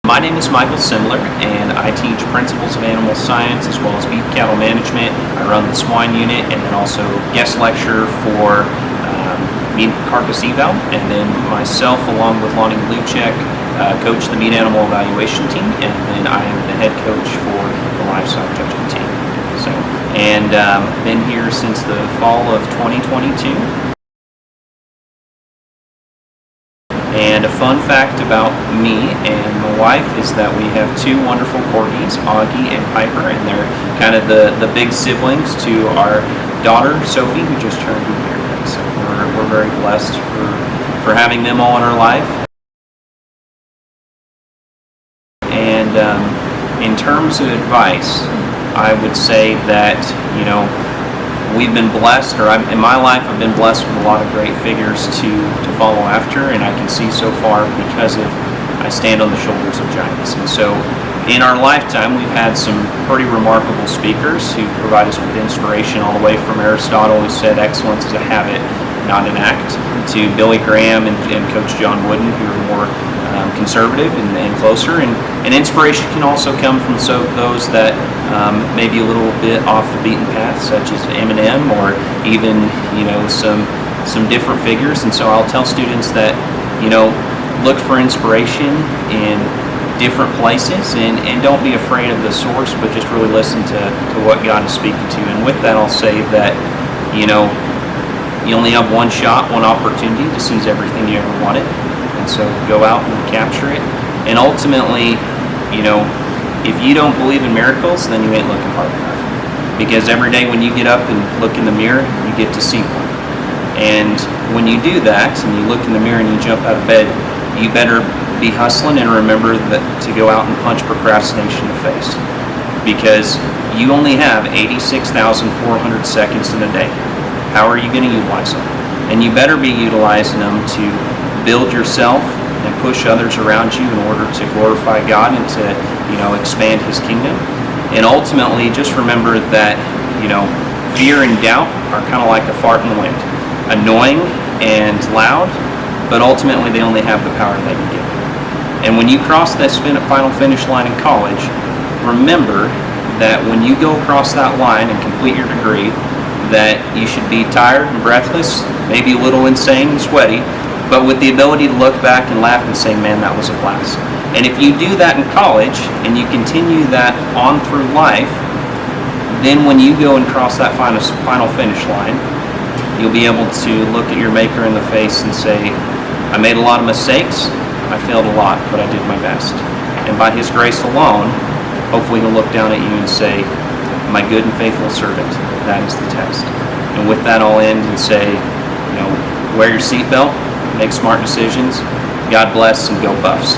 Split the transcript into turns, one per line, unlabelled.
My name is Michael Semler, and I teach principles of animal science as well as beef cattle management. I run the swine unit and then also guest lecture for meat carcass eval. And then myself, along with Lonnie Luchek, coach the meat animal evaluation team, and then I am the head coach for the livestock judging team. And been here since the fall of 2022. And a fun fact about me and my wife is that we have two wonderful corgis, Augie and Piper, and they're kind of the big siblings to our daughter, Sophie, who just turned a year. So we're very blessed for having them all in our life. And in terms of advice, I would say that, we've been blessed, or in my life I've been blessed with a lot of great figures to follow after, and I can see so far because I stand on the shoulders of giants. And so in our lifetime we've had some pretty remarkable speakers who provide us with inspiration, all the way from Aristotle, who said excellence is a habit, not an act, to Billy Graham and Coach John Wooden, who are more conservative and closer, and inspiration can also come from those that may be a little bit off the beaten path, such as Eminem, or even some different figures. And so I'll tell students that look for inspiration in different places, and don't be afraid of the source, but just really listen to what God is speaking to you. And with that, I'll say that you only have one shot, one opportunity to seize everything you ever wanted. And so go out and capture it. And ultimately, if you don't believe in miracles, then you ain't looking hard enough. Because every day when you get up and look in the mirror, you get to see one. And when you do that, and you look in the mirror and you jump out of bed, you better be hustling and remember that to go out and punch procrastination in the face. Because you only have 86,400 seconds in a day. How are you going to utilize them? And you better be utilizing them to build yourself and push others around you in order to glorify God and to expand His kingdom. And ultimately, just remember that fear and doubt are kind of like a fart in the wind, annoying and loud, but ultimately they only have the power they can give. And when you cross this final finish line in college, remember that when you go across that line and complete your degree, that you should be tired and breathless, maybe a little insane and sweaty, but with the ability to look back and laugh and say, man, that was a blast. And if you do that in college, and you continue that on through life, then when you go and cross that final finish line, you'll be able to look at your Maker in the face and say, I made a lot of mistakes, I failed a lot, but I did my best. And by His grace alone, hopefully He'll look down at you and say, my good and faithful servant, that is the test. And with that, I'll end and say, wear your seatbelt, make smart decisions. God bless, and go Buffs.